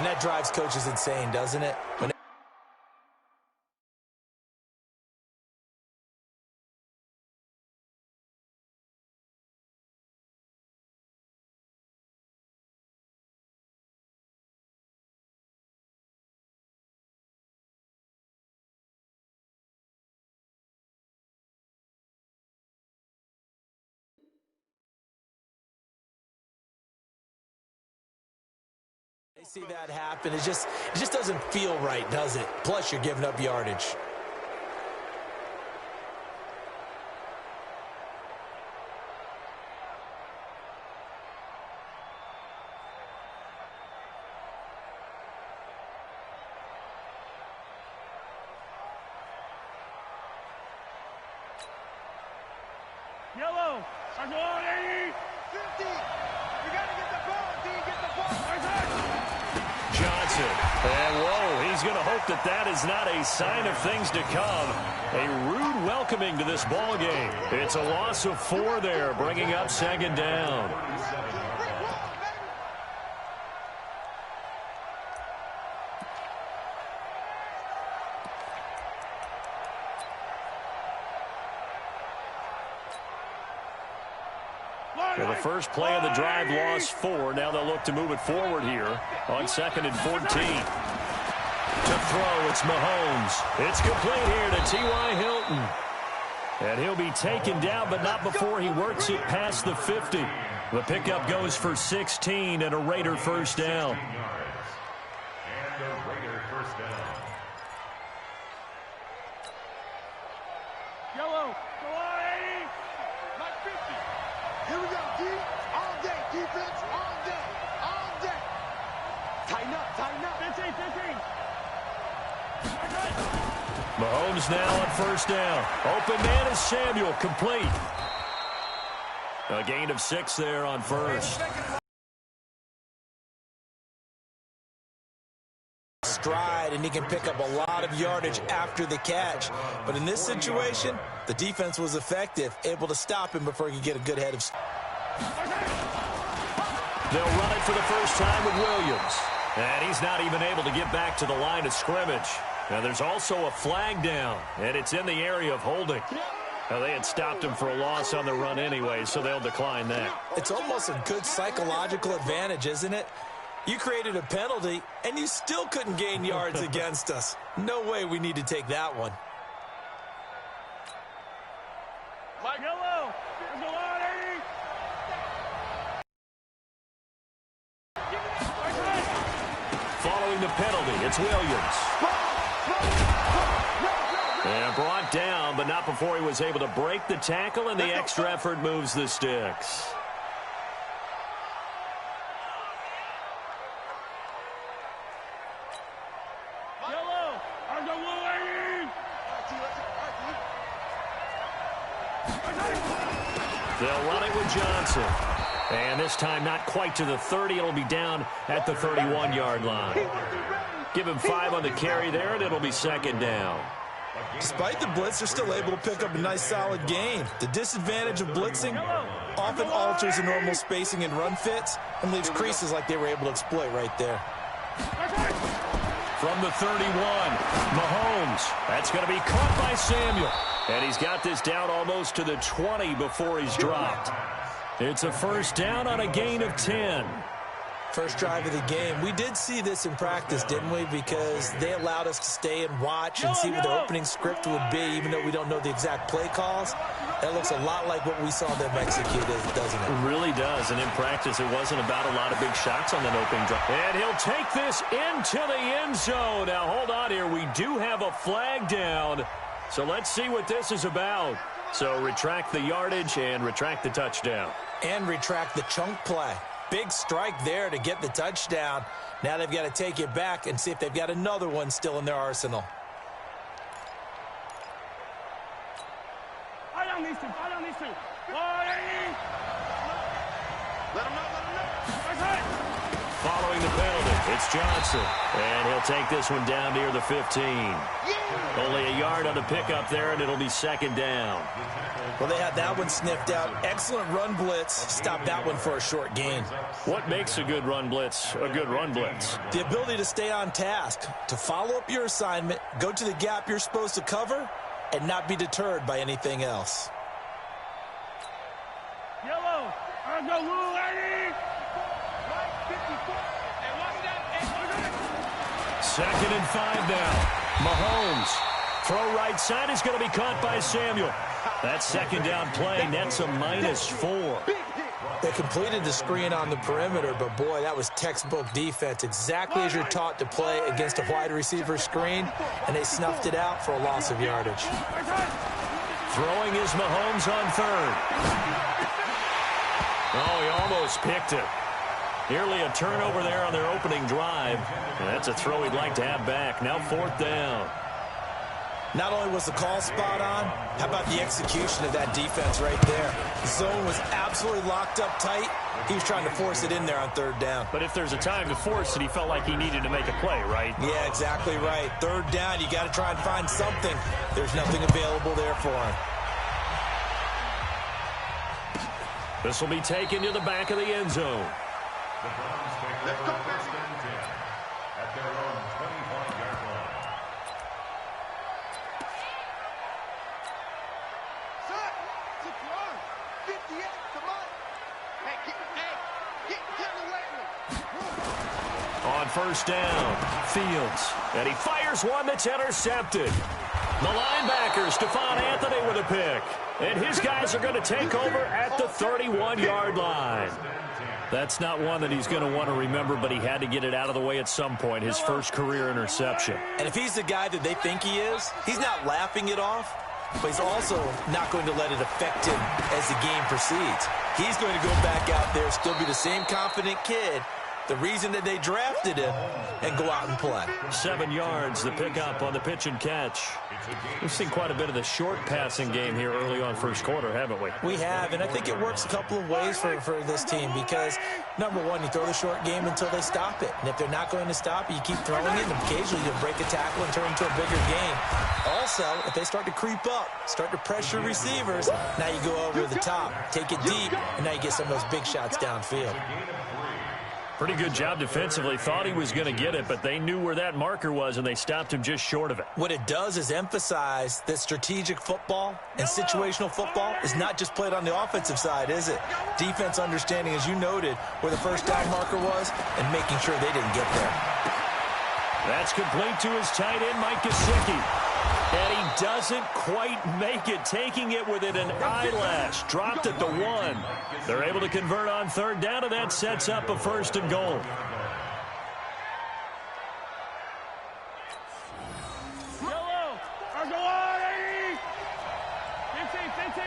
And that drives coaches insane, doesn't it? They see that happen. It just doesn't feel right, does it? Plus, you're giving up yardage. Yellow. 50. You got to get the ball, D. Get the ball. Johnson. And whoa, he's going to hope that that is not a sign of things to come. A rude welcoming to this ball game. It's a loss of 4 there, bringing up second down. Well, the first play of the drive lost 4. Now they'll look to move it forward here on 2nd and 14. To throw, it's Mahomes. It's complete here to T.Y. Hilton. And he'll be taken down, but not before he works it past the 50. The pickup goes for 16 and a Raider first down. Yellow. Go on, 80. Like 50. Here we go, D. All day. Defense, all day. All day. Tighten up, tighten up. 15, 15. Mahomes now on first down. Open man is Samuel, complete. A gain of 6 there on first. Stride, and he can pick up a lot of yardage after the catch. But in this situation, the defense was effective, able to stop him before he could get a good head of. They'll run it for the first time with Williams. And he's not even able to get back to the line of scrimmage. Now there's also a flag down, and it's in the area of holding. Now, they had stopped him for a loss on the run anyway, so they'll decline that. It's almost a good psychological advantage, isn't it? You created a penalty, and you still couldn't gain yards against us. No way we need to take that one. Like yellow. Go on, 80. Following the penalty, it's Williams. And brought down, but not before he was able to break the tackle, and the extra effort moves the sticks. Yellow. On the blue, 80. They'll run it with Johnson. And this time not quite to the 30. It'll be down at the 31-yard line. Give him 5 on the carry there, and it'll be second down. Despite the blitz, they're still able to pick up a nice, solid gain. The disadvantage of blitzing often alters the normal spacing and run fits and leaves creases like they were able to exploit right there. From the 31, Mahomes. That's going to be caught by Samuel. And he's got this down almost to the 20 before he's dropped. It's a first down on a gain of 10. First drive of the game. We did see this in practice, didn't we? Because they allowed us to stay and watch and see what the opening script would be, even though we don't know the exact play calls. That looks a lot like what we saw them execute, doesn't it? It really does. And in practice, it wasn't about a lot of big shots on that opening drive. And he'll take this into the end zone. Now, hold on here. We do have a flag down. So let's see what this is about. So retract the yardage and retract the touchdown. And retract the chunk play. Big strike there to get the touchdown. Now they've got to take it back and see if they've got another one still in their arsenal. I don't need to. I don't need to. Let him know. Let him know. following the penalty. It's Johnson, and he'll take this one down near the 15. Only a yard on the pickup there, and it'll be second down. Well, they had that one sniffed out. Excellent run blitz. Stop that one for a short gain. What makes a good run blitz a good run blitz? The ability to stay on task, to follow up your assignment, go to the gap you're supposed to cover, and not be deterred by anything else. Yellow. I go Lou Eddie. Second and 5 now. Mahomes. Throw right side is going to be caught by Samuel. That second down play nets a -4. They completed the screen on the perimeter, but boy, that was textbook defense. Exactly as you're taught to play against a wide receiver screen, and they snuffed it out for a loss of yardage. Throwing is Mahomes on third. Oh, he almost picked it. Nearly a turnover there on their opening drive. And that's a throw he'd like to have back. Now fourth down. Not only was the call spot on, how about the execution of that defense right there? The zone was absolutely locked up tight. He was trying to force it in there on third down. But if there's a time to force it, he felt like he needed to make a play, right? Yeah, exactly right. Third down, you got to try and find something. There's nothing available there for him. This will be taken to the back of the end zone. Let's go, at their own 25-yard line. Son, 58, come on. Hey, get away. On first down, Fields. And he fires one that's intercepted. The linebacker, Stephon Anthony, with a pick. And his guys are going to take over at the 31-yard line. That's not one that he's going to want to remember, but he had to get it out of the way at some point, his first career interception. And if he's the guy that they think he is, he's not laughing it off, but he's also not going to let it affect him as the game proceeds. He's going to go back out there, still be the same confident kid, the reason that they drafted him, and go out and play. 7 yards, the pickup on the pitch and catch. We've seen quite a bit of the short passing game here early on first quarter, haven't we? We have, and I think it works a couple of ways for this team because, number one, you throw the short game until they stop it. And if they're not going to stop it, you keep throwing it, and occasionally you'll break a tackle and turn into a bigger game. Also, if they start to creep up, start to pressure receivers, now you go over the top, take it deep, and now you get some of those big shots downfield. Pretty good job defensively. Thought he was going to get it, but they knew where that marker was, and they stopped him just short of it. What it does is emphasize that strategic football and situational football is not just played on the offensive side, is it? Defense understanding, as you noted, where the first down marker was and making sure they didn't get there. That's complete to his tight end, Mike Gesicki. And he doesn't quite make it, taking it within an eyelash. Dropped at the 1. They're able to convert on third down, and that sets up a first and goal. Yellow. I go on, 15.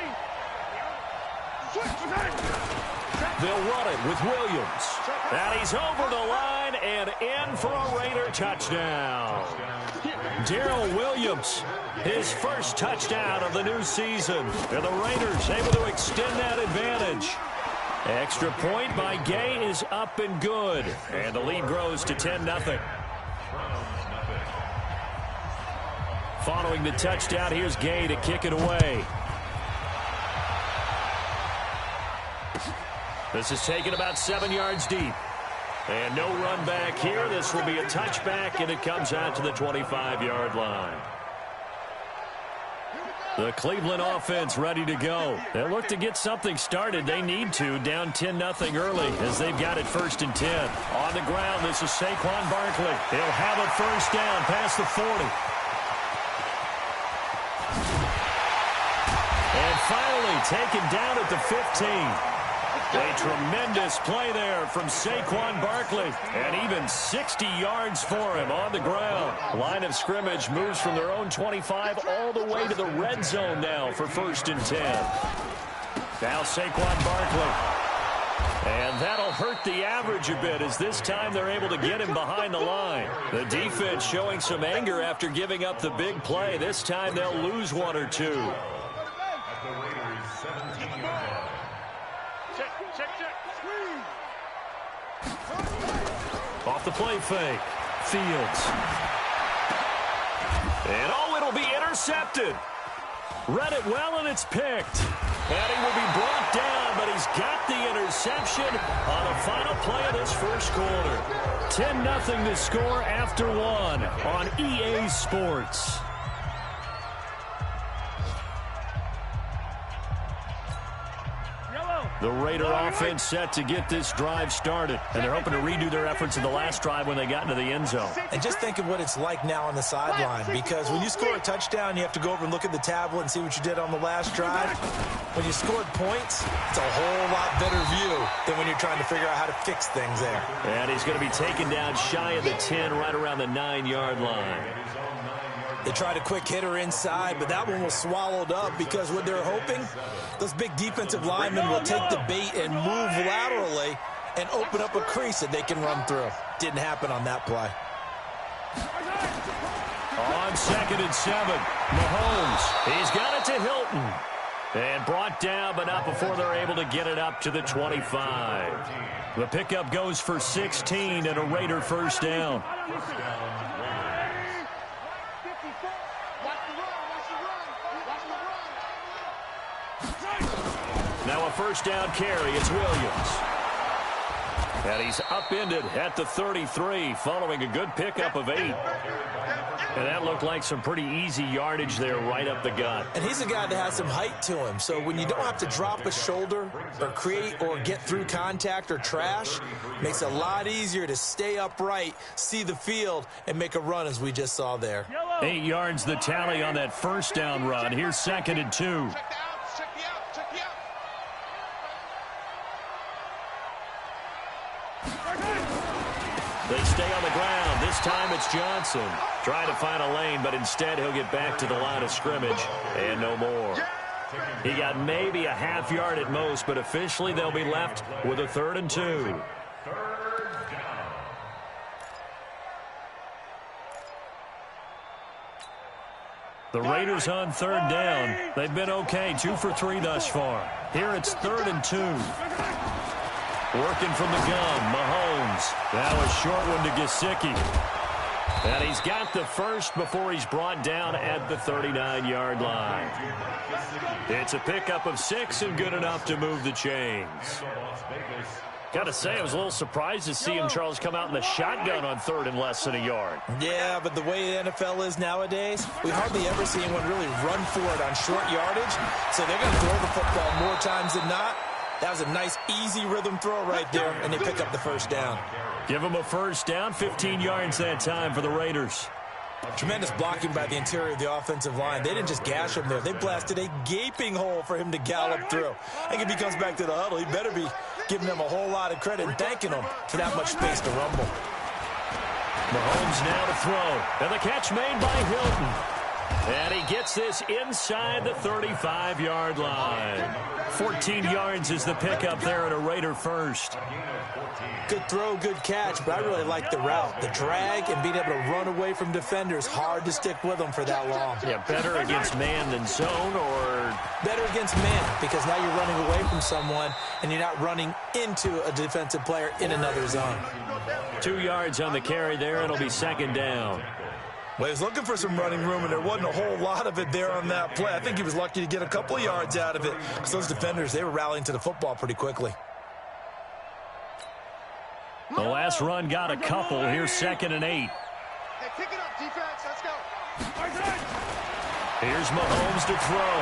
They'll run it with Williams. And he's over the line and in for a Raider touchdown. Darrell Williams, his first touchdown of the new season. And the Raiders able to extend that advantage. Extra point by Gay is up and good. And the lead grows to 10-0. Following the touchdown, here's Gay to kick it away. This is taken about 7 yards deep. And no run back here. This will be a touchback, and it comes out to the 25-yard line. The Cleveland offense ready to go. They'll look to get something started. They need to, down 10-0 early as they've got it 1st and 10. On the ground, this is Saquon Barkley. He'll have a first down past the 40. And finally taken down at the 15. A tremendous play there from Saquon Barkley, and even 60 yards for him on the ground. Line of scrimmage moves from their own 25 all the way to the red zone now for 1st and 10. Now Saquon Barkley. And that'll hurt the average a bit as this time they're able to get him behind the line. The defense showing some anger after giving up the big play. This time they'll lose 1 or 2. Off the play fake. Fields. And it'll be intercepted. Read it well, and it's picked. And he will be brought down, but he's got the interception on the final play of this first quarter. 10-0 to score after one on EA Sports. The Raider offense set to get this drive started, and they're hoping to redo their efforts in the last drive when they got into the end zone. And just think of what it's like now on the sideline, because when you score a touchdown, you have to go over and look at the tablet and see what you did on the last drive. When you scored points, it's a whole lot better view than when you're trying to figure out how to fix things there. And he's going to be taken down shy of the 10, right around the 9-yard line. They tried a quick hitter inside, but that one was swallowed up because what they're hoping, those big defensive linemen will take the bait and move laterally and open up a crease that they can run through. Didn't happen on that play. On 2nd and 7, Mahomes. He's got it to Hilton. And brought down, but not before they're able to get it up to the 25. The pickup goes for 16 and a Raider first down. Now a first down carry. It's Williams. And he's upended at the 33 following a good pickup of 8. And that looked like some pretty easy yardage there right up the gut. And he's a guy that has some height to him. So when you don't have to drop a shoulder or create or get through contact or trash, makes it a lot easier to stay upright, see the field, and make a run as we just saw there. 8 yards the tally on that first down run. Here's 2nd and 2. They stay on the ground. This time it's Johnson. Trying to find a lane, but instead he'll get back to the line of scrimmage and no more. He got maybe a half yard at most, but officially they'll be left with a 3rd and 2. The Raiders on 3rd down. They've been okay, 2 for 3 thus far. Here it's 3rd and 2. Working from the gun, Mahomes. Now a short one to Gesicki. And he's got the first before he's brought down at the 39-yard line. It's a pickup of 6 and good enough to move the chains. Got to say, I was a little surprised to see him, Charles, come out in the shotgun on 3rd and less than a yard. Yeah, but the way the NFL is nowadays, we hardly ever see anyone really run for it on short yardage. So they're going to throw the football more times than not. That was a nice, easy rhythm throw right there, and they pick up the first down. Give them a first down, 15 yards that time for the Raiders. Tremendous blocking by the interior of the offensive line. They didn't just gash him there. They blasted a gaping hole for him to gallop through. I think if he comes back to the huddle, he better be giving them a whole lot of credit and thanking them for that much space to rumble. Mahomes now to throw. And the catch made by Hilton. And he gets this inside the 35-yard line. 14 yards is the pickup there at a Raider first. Good throw, good catch, but I really like the route. The drag and being able to run away from defenders, hard to stick with them for that long. Yeah, better against man than zone, or? Better against man, because now you're running away from someone and you're not running into a defensive player in another zone. 2 yards on the carry there. It'll be 2nd down. Well, he was looking for some running room, and there wasn't a whole lot of it there on that play. I think he was lucky to get a couple of yards out of it, because those defenders, they were rallying to the football pretty quickly. The last run got a couple. Here's 2nd and 8. Hey, pick it up, defense. Let's go. Here's Mahomes to throw.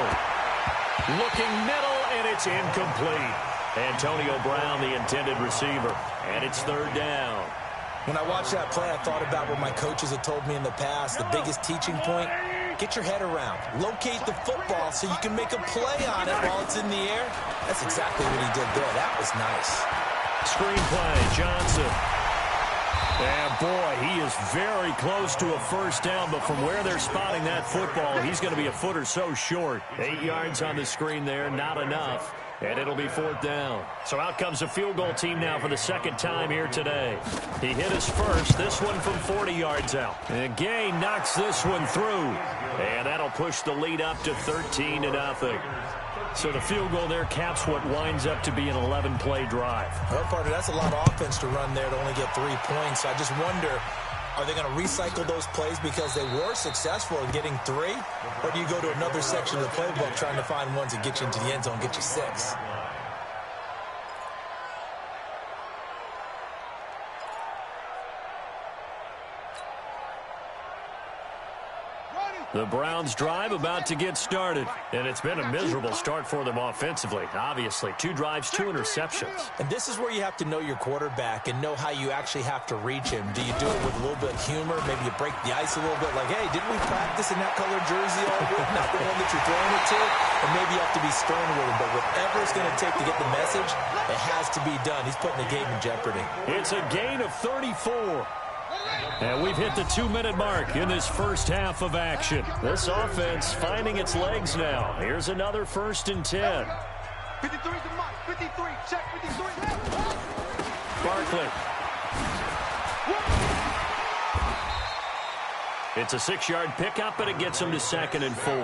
Looking middle, and it's incomplete. Antonio Brown, the intended receiver. And it's 3rd down. When I watched that play, I thought about what my coaches had told me in the past. The biggest teaching point, get your head around. Locate the football so you can make a play on it while it's in the air. That's exactly what he did there. That was nice. Screen play, Johnson. And boy, he is very close to a first down, but from where they're spotting that football, he's going to be a foot or so short. 8 yards on the screen there, not enough. And it'll be 4th down. So out comes a field goal team now for the 2nd time here today. He hit us first, this one from 40 yards out. And Gay knocks this one through. And that'll push the lead up to 13-0. So the field goal there caps what winds up to be an 11-play drive. Well, partner, that's a lot of offense to run there to only get 3 points. I just wonder, are they going to recycle those plays because they were successful in getting 3? Or do you go to another section of the playbook trying to find ones that get you into the end zone, get you 6? The Browns drive about to get started, and it's been a miserable start for them offensively. Obviously, 2 drives, 2 interceptions. And this is where you have to know your quarterback and know how you actually have to reach him. Do you do it with a little bit of humor? Maybe you break the ice a little bit like, hey, didn't we practice in that colored jersey all week? Not the one that you're throwing it to. And maybe you have to be stern with him. But whatever it's going to take to get the message, it has to be done. He's putting the game in jeopardy. It's a gain of 34. And we've hit the 2-minute mark in this first half of action. This offense finding its legs now. Here's another 1st and 10. 53 to Mike. 53. Check 53. Barkley. It's a 6-yard pickup, and it gets him to 2nd and 4.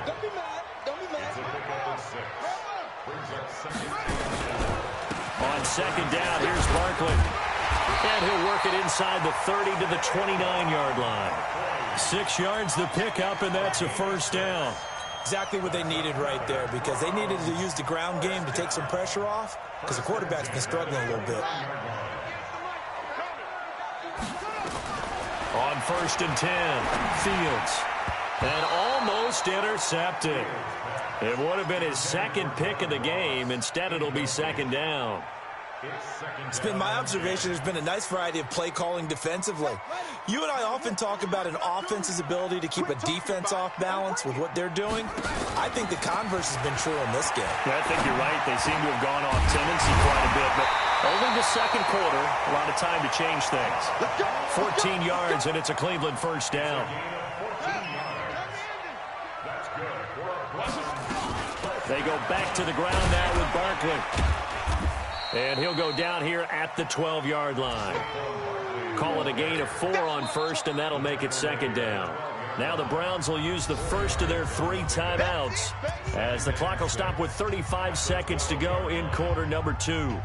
Don't be mad. Don't be mad. On 2nd down, here's Barkley. And he'll work it inside the 30 to the 29-yard line. 6 yards the pickup, and that's a 1st down. Exactly what they needed right there, because they needed to use the ground game to take some pressure off, because the quarterback's been struggling a little bit. On 1st and 10, Fields. And almost intercepted. It would have been his 2nd pick of the game. Instead, it'll be 2nd down. It's been my observation there's been a nice variety of play calling defensively. You and I often talk about an offense's ability to keep a defense off balance with what they're doing. I think the converse has been true in this game. Yeah, I think you're right. They seem to have gone off tendency quite a bit, but only the 2nd quarter, a lot of time to change things. 14 yards, and it's a Cleveland 1st down. They go back to the ground now with Barkley. And he'll go down here at the 12-yard line. Call it a gain of 4 on 1st, and that'll make it 2nd down. Now the Browns will use the first of their 3 timeouts as the clock will stop with 35 seconds to go in quarter number 2.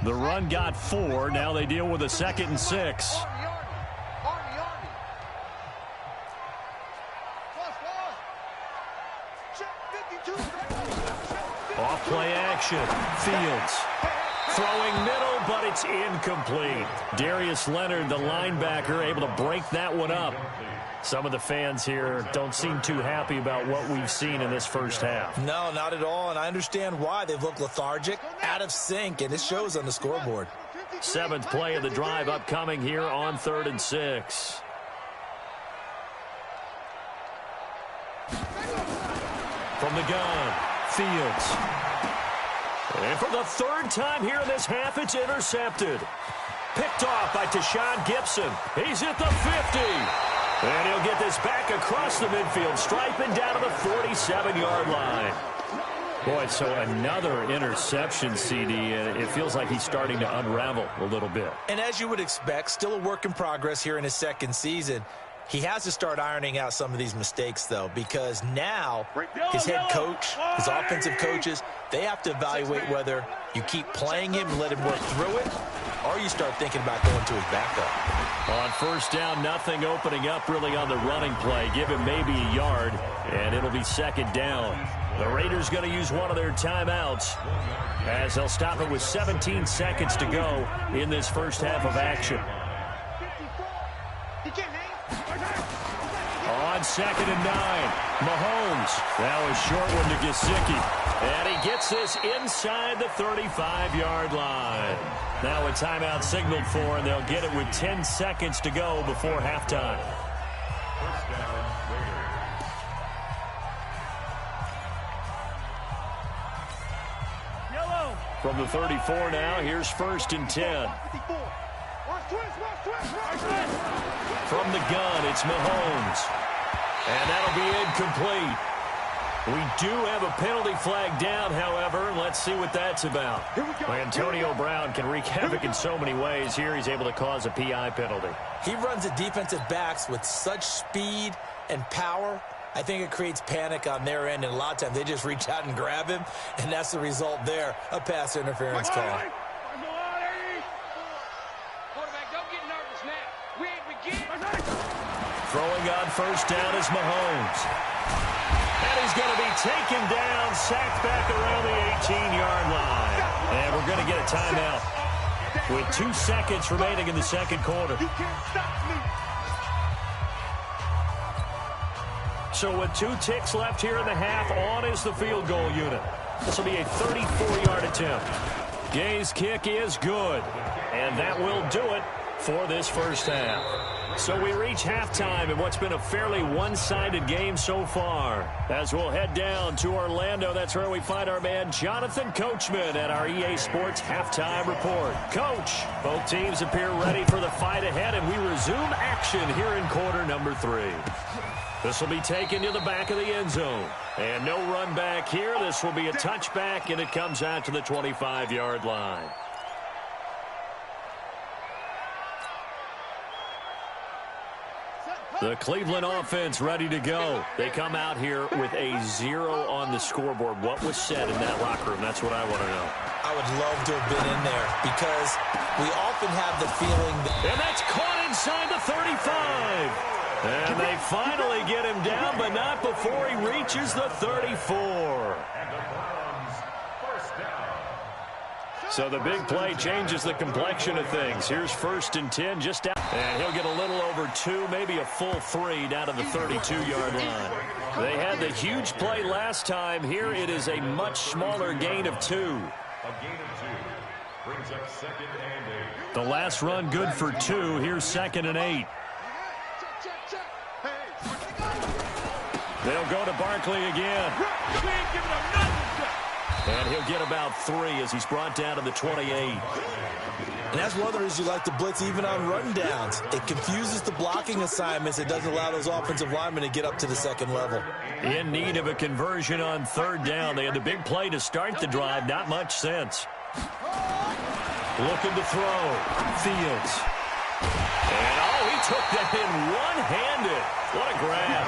The run got 4. Now they deal with a 2nd and 6. Off play action. Fields. Throwing middle, but it's incomplete. Darius Leonard, the linebacker, able to break that one up. Some of the fans here don't seem too happy about what we've seen in this first half. No, not at all, and I understand why. They've looked lethargic, out of sync, and it shows on the scoreboard. 7th play of the drive upcoming here on 3rd and 6. From the gun, Fields. And for the 3rd time here in this half, it's intercepted. Picked off by Tashawn Gibson. He's at the 50. And he'll get this back across the midfield stripe and down to the 47-yard line. Boy, so another interception, CD, and it feels like he's starting to unravel a little bit. And as you would expect, still a work in progress here in his 2nd season. He has to start ironing out some of these mistakes, though, because now his head coach, his offensive coaches, they have to evaluate whether you keep playing him and let him work through it, or you start thinking about going to his backup. On 1st down, nothing opening up really on the running play. Give him maybe a yard, and it'll be 2nd down. The Raiders going to use one of their timeouts as they'll stop it with 17 seconds to go in this first half of action. On 2nd and 9, Mahomes. That was short one to Gesicki. And he gets this inside the 35-yard line. Now a timeout signaled for, and they'll get it with 10 seconds to go before halftime. From the 34 now, here's 1st and 10. From the gun, it's Mahomes. And that'll be incomplete. We do have a penalty flag down, however. Let's see what that's about. Antonio Brown can wreak havoc in so many ways. Here he's able to cause a PI penalty. He runs the defensive backs with such speed and power. I think it creates panic on their end, and a lot of times they just reach out and grab him, and that's the result there, a pass interference call. Quarterback, don't get nervous now. We ain't beginning. Throwing on first down is Mahomes. And he's going to be taken down, sacked back around the 18-yard line. And we're going to get a timeout with 2 seconds remaining in the second quarter. You can't stop me. So with 2 ticks left here in the half, on is the field goal unit. This will be a 34-yard attempt. Gay's kick is good. And that will do it for this first half. So we reach halftime in what's been a fairly one-sided game so far. As we'll head down to Orlando, that's where we find our man Jonathan Coachman at our EA Sports Halftime Report. Coach, both teams appear ready for the fight ahead, and we resume action here in quarter number 3. This will be taken to the back of the end zone. And no run back here. This will be a touchback, and it comes out to the 25-yard line. The Cleveland offense ready to go. They come out here with a 0 on the scoreboard. What was said in that locker room? That's what I want to know. I would love to have been in there because we often have the feeling that... And that's caught inside the 35. And they finally get him down, but not before he reaches the 34. So the big play changes the complexion of things. Here's 1st and 10 just out. And he'll get a little over 2, maybe a full 3 down to the 32-yard line. They had the huge play last time. Here it is a much smaller gain of 2. A gain of 2 brings up 2nd and 8. The last run good for 2. Here's 2nd and 8. They'll go to Barkley again. We ain't giving him nothing. And he'll get about 3 as he's brought down to the 28. And that's one of the reasons you like to blitz even on run downs. It confuses the blocking assignments. It doesn't allow those offensive linemen to get up to the second level. In need of a conversion on 3rd down. They had the big play to start the drive. Not much sense. Looking to throw. Fields. And, he took that in one-handed. What a grab.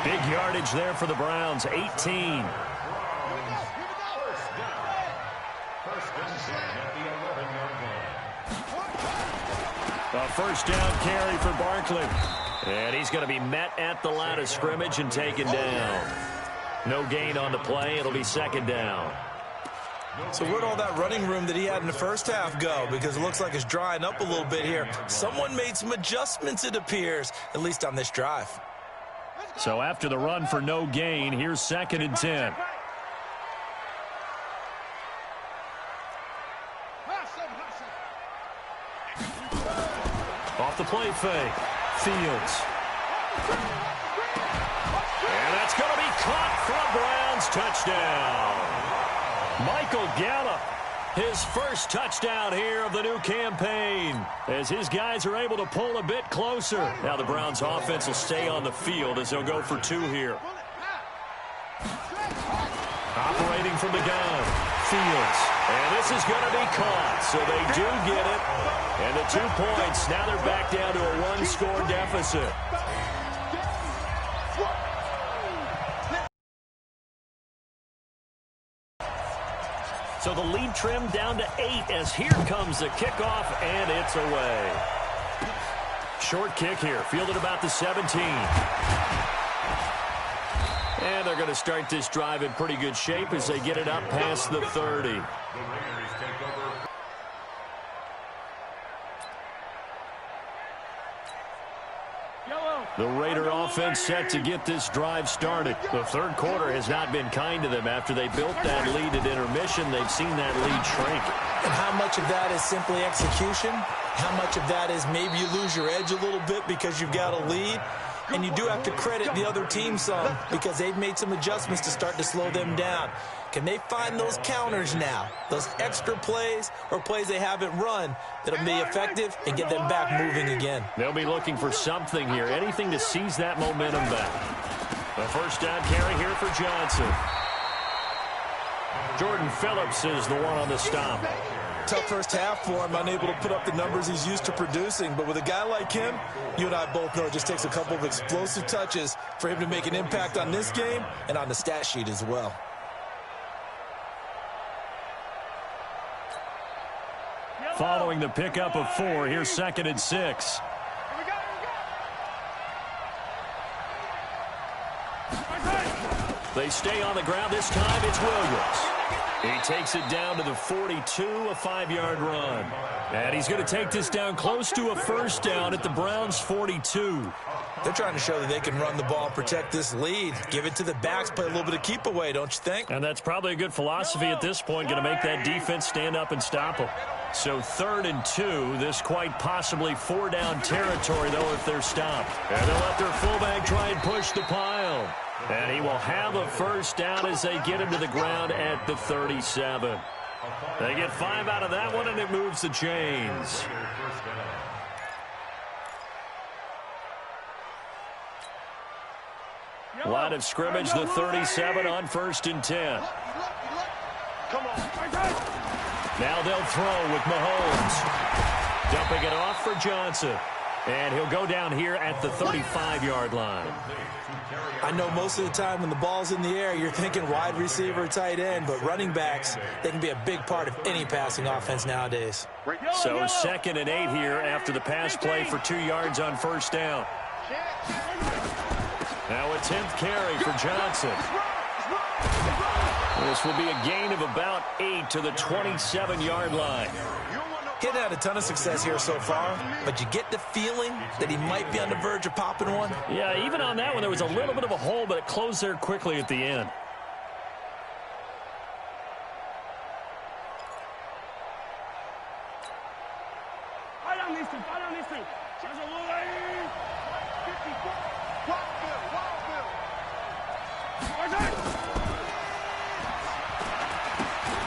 Big yardage there for the Browns. 18. A first down carry for Barkley. And he's going to be met at the line of scrimmage and taken down. No gain on the play. It'll be 2nd down. So where'd all that running room that he had in the first half go? Because it looks like it's drying up a little bit here. Someone made some adjustments, it appears, at least on this drive. So after the run for no gain, here's 2nd and 10. Off the play fake. Fields. And that's going to be caught for a Browns touchdown. Michael Gallup, his first touchdown here of the new campaign, as his guys are able to pull a bit closer. Now the Browns offense will stay on the field as they'll go for 2 here. Operating from the gun. Fields. And this is going to be caught, so they do get it. And the 2 points, now they're back down to a 1-score deficit. So the lead trimmed down to 8 as here comes the kickoff, and it's away. Short kick here, fielded about the 17. And they're going to start this drive in pretty good shape as they get it up past the 30. The Raider offense set to get this drive started. The third quarter has not been kind to them. After they built that lead at intermission, they've seen that lead shrink. And how much of that is simply execution? How much of that is maybe you lose your edge a little bit because you've got a lead? And you do have to credit the other team some because they've made some adjustments to start to slow them down. Can they find those counters now, those extra plays or plays they haven't run that'll be effective and get them back moving again? They'll be looking for something here, anything to seize that momentum back. A first down carry here for Johnson. Jordan Phillips is the one on the stop. Tough first half for him, unable to put up the numbers he's used to producing. But with a guy like him, you and I both know it just takes a couple of explosive touches for him to make an impact on this game and on the stat sheet as well. Following the pickup of 4, here's 2nd and 6. They stay on the ground. This time it's Williams. He takes it down to the 42, a 5-yard run. And he's going to take this down close to a first down at the Browns' 42. They're trying to show that they can run the ball and protect this lead. Give it to the backs, play a little bit of keep away, don't you think? And that's probably a good philosophy at this point, going to make that defense stand up and stop them. So 3rd and 2, this quite possibly 4-down territory, though, if they're stopped. And they'll let their fullback try and push the pile. And he will have a first down as they get him to the ground at the 37. They get 5 out of that one, and it moves the chains. Line of scrimmage, the 37 on 1st and 10. Now they'll throw with Mahomes. Dumping it off for Johnson. And he'll go down here at the 35-yard line. I know most of the time when the ball's in the air, you're thinking wide receiver, tight end, but running backs, they can be a big part of any passing offense nowadays. So 2nd and 8 here after the pass play for 2 yards on first down. Now a 10th carry for Johnson. This will be a gain of about 8 to the 27-yard line. He's had a ton of success here so far, but you get the feeling that he might be on the verge of popping one. Yeah, even on that one, there was a little bit of a hole, but it closed there quickly at the end.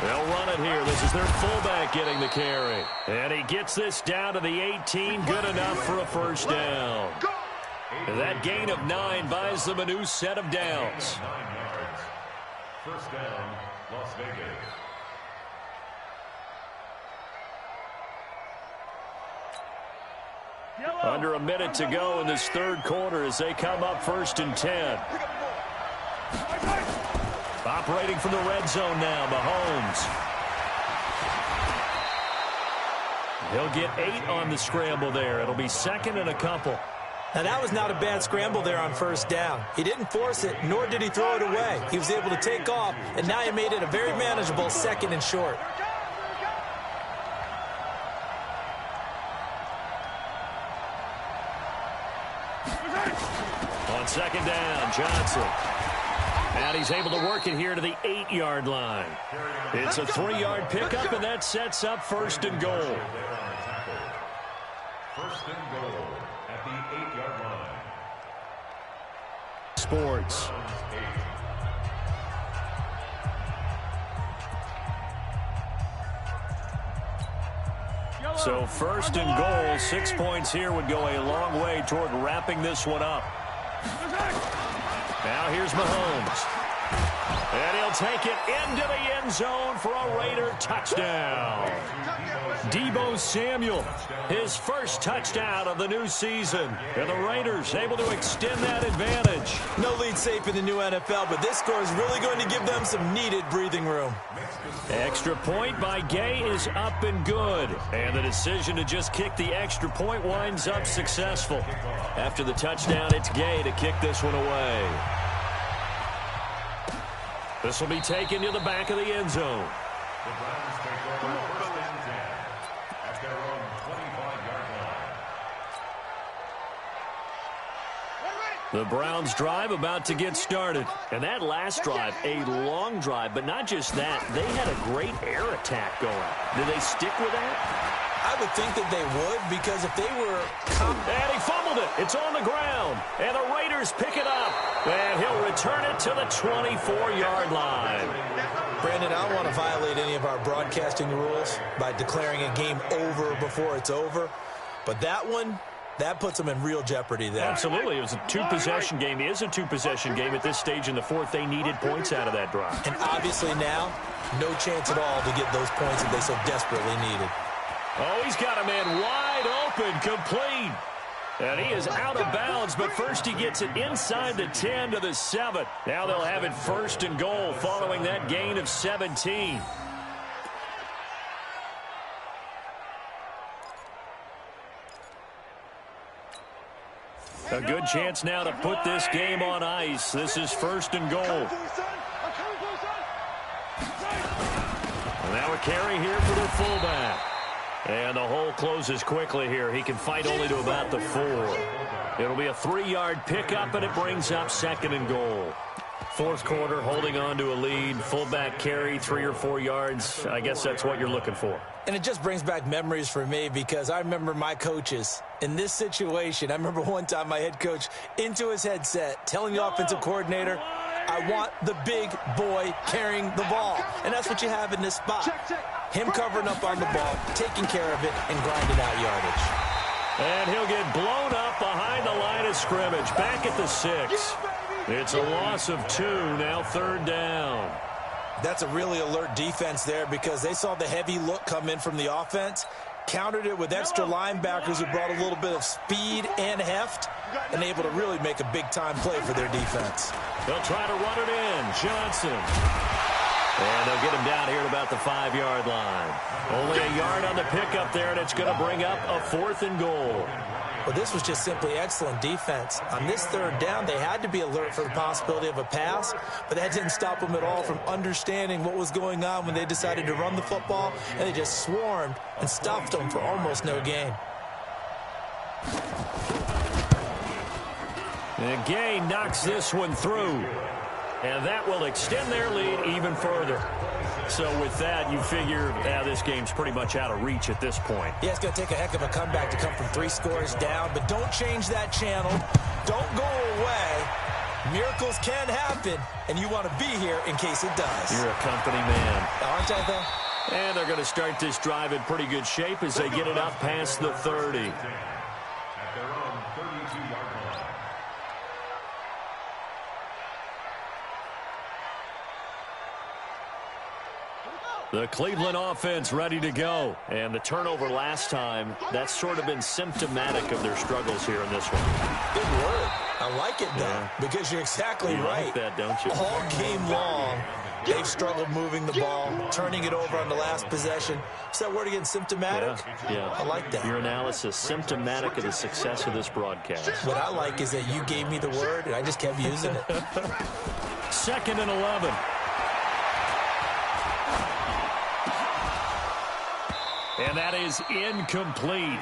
They'll run it here. This is their fullback getting the carry. And he gets this down to the 18. Good enough for a first down. And that gain of 9 buys them a new set of downs. 9 yards. First down, Las Vegas. Under a minute to go in this 3rd quarter as they come up 1st and 10. Operating from the red zone now, Mahomes. He'll get 8 on the scramble there. It'll be 2nd and a couple. Now, that was not a bad scramble there on first down. He didn't force it, nor did he throw it away. He was able to take off, and now he made it a very manageable 2nd and short. On 2nd down, Johnson. And he's able to work it here to the 8-yard line. It's a 3-yard pickup, and that sets up 1st and goal. 1st and goal at the 8-yard line. Sports. So 1st and goal, 6 points here would go a long way toward wrapping this one up. Now here's Mahomes. And he'll take it into the end zone for a Raider touchdown. Deebo Samuel, his first touchdown of the new season. And the Raiders able to extend that advantage. No lead safe in the new NFL, but this score is really going to give them some needed breathing room. Extra point by Gay is up and good. And the decision to just kick the extra point winds up successful. After the touchdown, it's Gay to kick this one away. This will be taken to the back of the end zone. The Browns take over 1st and 10 at their own 25-yard line. The Browns drive about to get started. And that last drive, a long drive, but not just that. They had a great air attack going. Did they stick with that? I would think that they would, because if they were... And he fumbled it. It's on the ground. And the Raiders pick it up. And he'll return it to the 24-yard line. Brandon, I don't want to violate any of our broadcasting rules by declaring a game over before it's over. But that one, That puts them in real jeopardy there. Absolutely. It was a two-possession game. It is a two-possession game at this stage in the fourth. They needed points out of that drive. And obviously now, no chance at all to get those points that they so desperately needed. Oh, he's got a man wide open, complete. And he is out of bounds, but first he gets it inside the 10 to the 7. Now they'll have it first and goal following that gain of 17. A good chance now to put this game on ice. This is first and goal. And now a carry here for their fullback. And the hole closes quickly here. He can fight only to about the 4. It'll be a 3-yard pickup, and it brings up second and goal. Fourth quarter, holding on to a lead. Fullback carry, 3 or 4 yards. I guess that's what you're looking for. And it just brings back memories for me because I remember my coaches in this situation. I remember one time my head coach into his headset telling the offensive coordinator, I want the big boy carrying the ball. And that's what you have in this spot. Him covering up on the ball, taking care of it, and grinding out yardage. And he'll get blown up behind the line of scrimmage. Back at the 6. It's a loss of 2, now third down. That's a really alert defense there because they saw the heavy look come in from the offense, countered it with extra linebackers who brought a little bit of speed and heft, and able to really make a big-time play for their defense. They'll try to run it in. Johnson. And they'll get him down here at about the 5-yard line. Only a yard on the pickup there, and it's going to bring up a 4th and goal. Well, this was just simply excellent defense. On this third down, they had to be alert for the possibility of a pass, but that didn't stop them at all from understanding what was going on when they decided to run the football, and they just swarmed and stuffed them for almost no gain. And Gay knocks this one through. And that will extend their lead even further. So with that, you figure this game's pretty much out of reach at this point. Yeah, it's going to take a heck of a comeback to come from 3 scores down, but don't change that channel. Don't go away. Miracles can happen, and you want to be here in case it does. You're a company man. Aren't I, though? And they're going to start this drive in pretty good shape as they get it up past the 30. At their own 32-yard line. The Cleveland offense ready to go. And the turnover last time, that's sort of been symptomatic of their struggles here in this one. Good word. I like it, though, because you're exactly right. You like that, don't you? All game long, they've struggled moving the ball, turning it over on the last possession. Is that word again, symptomatic? Yeah. I like that. Your analysis, symptomatic of the success of this broadcast. What I like is that you gave me the word, and I just kept using it. 2nd and 11. And that is incomplete.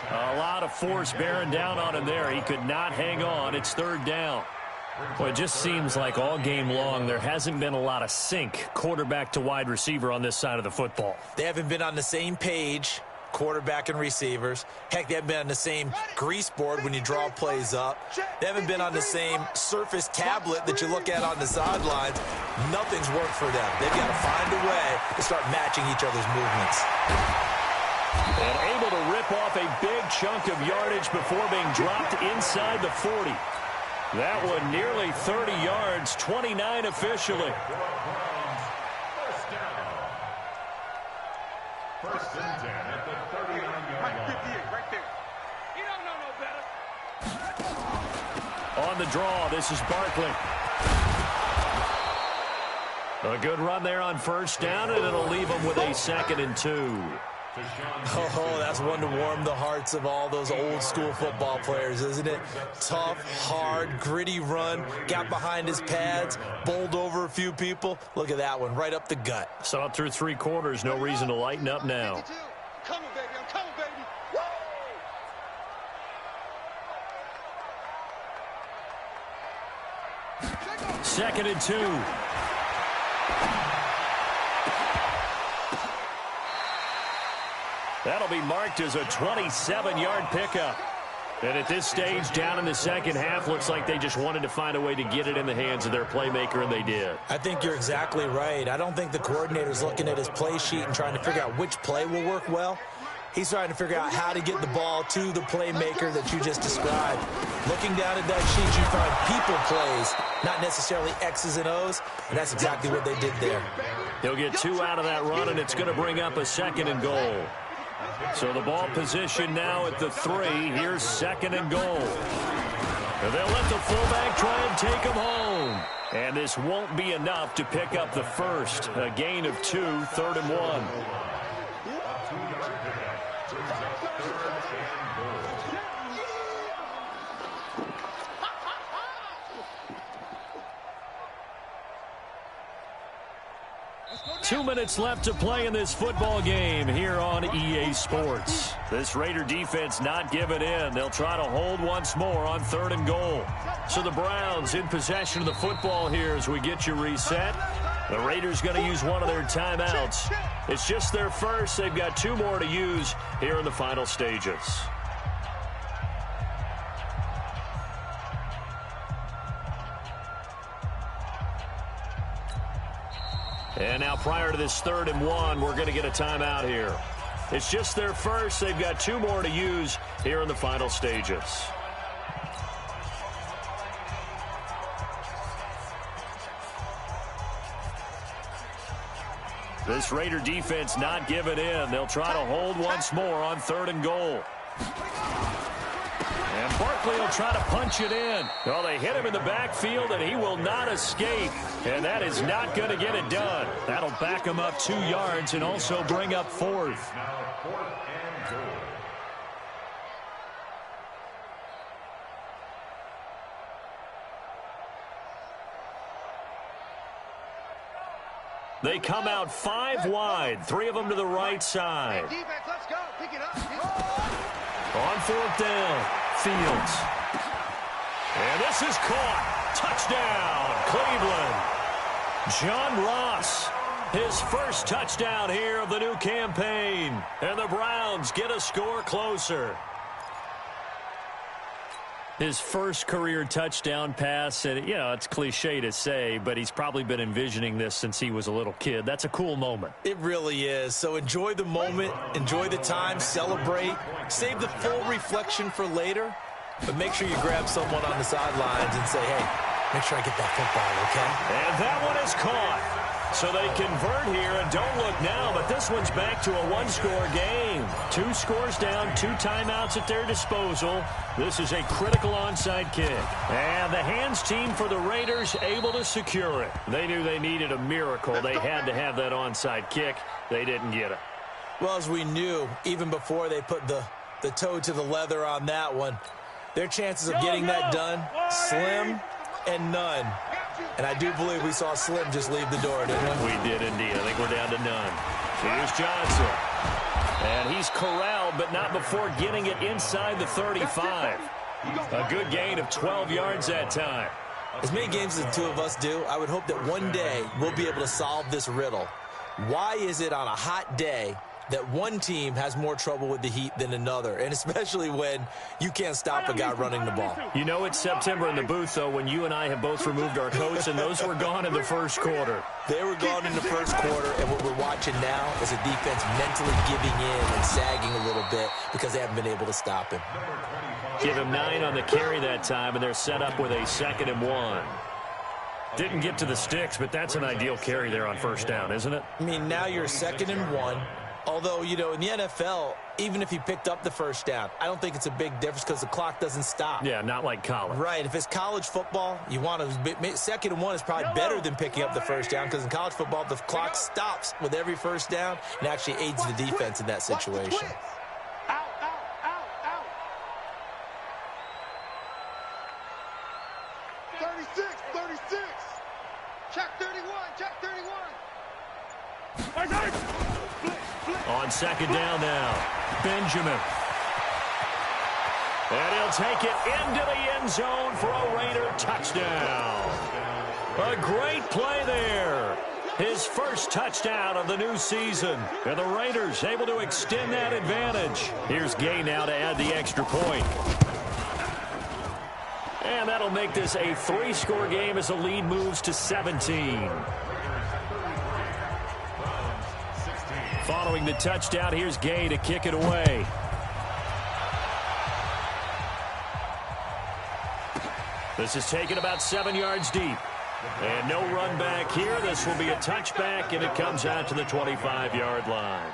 A lot of force bearing down on him there. He could not hang on. It's third down. Well, it just seems like all game long there hasn't been a lot of sync quarterback to wide receiver on this side of the football. They haven't been on the same page, quarterback and receivers. Heck, they haven't been on the same grease board when you draw plays up. They haven't been on the same Surface tablet that you look at on the sidelines. Nothing's worked for them. They've got to find a way to start matching each other's movements. And able to rip off a big chunk of yardage before being dropped inside the 40. That one nearly 30 yards, 29 officially. First and 10 at the 39-yard line. 58 right there. You don't know no better. On the draw, this is Barkley. A good run there on first down, and it'll leave them with a 2nd and 2. Oh, that's one to warm the hearts of all those old school football players, isn't it? Tough, hard, gritty run, got behind his pads, bowled over a few people. Look at that one, right up the gut. Saw it through 3 quarters, no reason to lighten up now. I'm coming, baby. I'm coming, baby. Woo! 2nd and 2. That'll be marked as a 27-yard pickup. And at this stage, down in the second half, looks like they just wanted to find a way to get it in the hands of their playmaker, and they did. I think you're exactly right. I don't think the coordinator's looking at his play sheet and trying to figure out which play will work well. He's trying to figure out how to get the ball to the playmaker that you just described. Looking down at that sheet, you find people plays, not necessarily X's and O's, and that's exactly what they did there. He'll get 2 out of that run, and it's going to bring up a 2nd and goal. So the ball position now at the 3. Here's 2nd and goal. And they'll let the fullback try and take him home. And this won't be enough to pick up the first. A gain of 2, 3rd and 1. 2 minutes left to play in this football game here on EA Sports. This Raider defense not giving in. They'll try to hold once more on 3rd and goal. So the Browns in possession of the football here as we get you reset. The Raiders going to use one of their timeouts. It's just their first. They've got 2 more to use here in the final stages. And now prior to this 3rd and 1, we're going to get a timeout here. It's just their first. They've got 2 more to use here in the final stages. This Raider defense not giving in. They'll try to hold once more on 3rd and goal. And Barkley will try to punch it in. Well, they hit him in the backfield, and he will not escape. And that is not going to get it done. That'll back him up 2 yards and also bring up 4th. They come out 5 wide, 3 of them to the right side. Defense, let's go. Pick it up. On 4th down, Fields. And this is caught. Touchdown, Cleveland. John Ross, his first touchdown here of the new campaign. And the Browns get a score closer. His first career touchdown pass, and, you know, it's cliche to say, but he's probably been envisioning this since he was a little kid. That's a cool moment. It really is. So enjoy the moment, enjoy the time, celebrate, save the full reflection for later, but make sure you grab someone on the sidelines and say, hey, make sure I get that football, okay? And that one is caught. So they convert here, and don't look now, but this one's back to a 1-score game. 2 scores down, 2 timeouts at their disposal. This is a critical onside kick. And the hands team for the Raiders able to secure it. They knew they needed a miracle. They had to have that onside kick. They didn't get it. Well, as we knew, even before they put the toe to the leather on that one, their chances of getting that done, slim and none. And I do believe we saw Slim just leave the door, didn't we? We did indeed. I think we're down to none. Here's Johnson. And he's corralled, but not before getting it inside the 35. A good gain of 12 yards that time. As many games as the 2 of us do, I would hope that one day we'll be able to solve this riddle. Why is it on a hot day that one team has more trouble with the heat than another, and especially when you can't stop a guy running the ball? You know it's September in the booth, though, when you and I have both removed our coats, and those were gone in the first quarter. They were gone in the first quarter, and what we're watching now is a defense mentally giving in and sagging a little bit because they haven't been able to stop him. Give him 9 on the carry that time, and they're set up with a 2nd and 1. Didn't get to the sticks, but that's an ideal carry there on first down, isn't it? I mean, now you're 2nd and 1. Although, you know, in the NFL, even if he picked up the first down, I don't think it's a big difference because the clock doesn't stop. Yeah, not like college. Right. If it's college football, you want to 2nd and 1 is probably better than picking up the first down because in college football, the clock stops with every first down and actually aids the defense in that situation. Out, out, out, out. 36, 36. Check 31, check 31. On 2nd down now, Benjamin. And he'll take it into the end zone for a Raider touchdown. A great play there. His first touchdown of the new season. And the Raiders able to extend that advantage. Here's Gay now to add the extra point. And that'll make this a 3-score game as the lead moves to 17. Following the touchdown, here's Gay to kick it away. This is taken about 7 yards deep. And no run back here. This will be a touchback, and it comes out to the 25-yard line.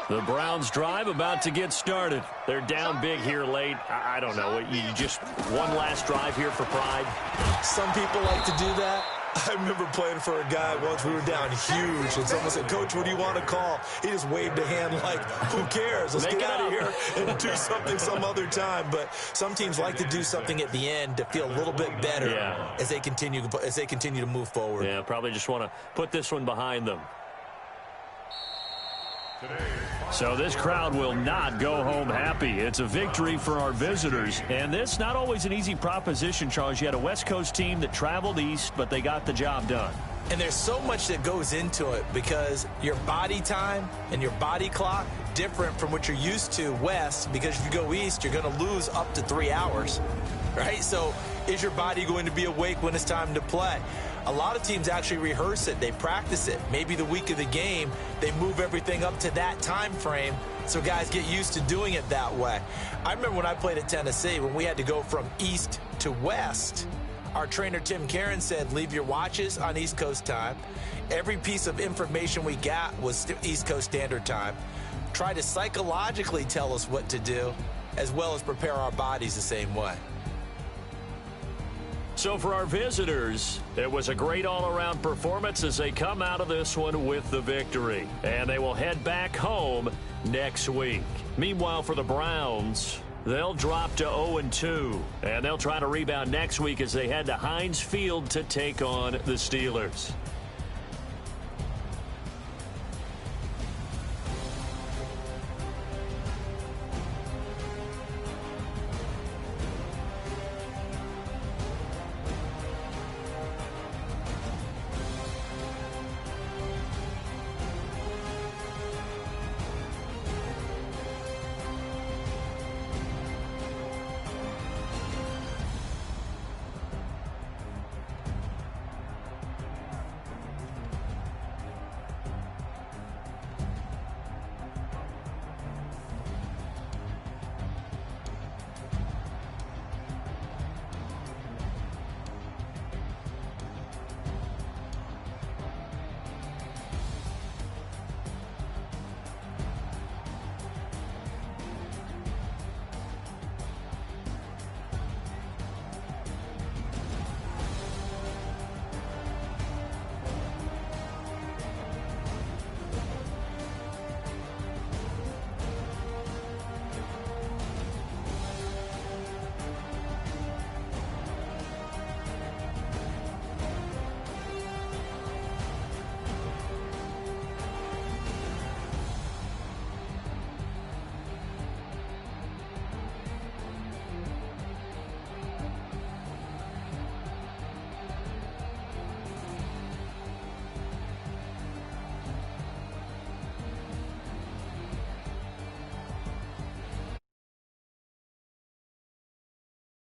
The Browns drive about to get started. They're down big here late. I don't know. You just one last drive here for pride. Some people like to do that. I remember playing for a guy once. We were down huge, and someone said, "Coach, what do you want to call?" He just waved a hand like, who cares? Let's get out of here and do something some other time. But some teams like to do something at the end to feel a little bit better as they continue to move forward. Yeah, probably just want to put this one behind them. So this crowd will not go home happy. It's a victory for our visitors. And this not always an easy proposition, Charles. You had a West Coast team that traveled east, but they got the job done. And there's so much that goes into it because your body time and your body clock different from what you're used to west, because if you go east, you're going to lose up to 3 hours, right? So is your body going to be awake when it's time to play? A lot of teams actually rehearse it. They practice it. Maybe the week of the game, they move everything up to that time frame so guys get used to doing it that way. I remember when I played at Tennessee, when we had to go from east to west, our trainer Tim Karen said, leave your watches on East Coast time. Every piece of information we got was East Coast Standard Time. Try to psychologically tell us what to do, as well as prepare our bodies the same way. So for our visitors, it was a great all-around performance as they come out of this one with the victory. And they will head back home next week. Meanwhile, for the Browns, they'll drop to 0-2. And they'll try to rebound next week as they head to Heinz Field to take on the Steelers.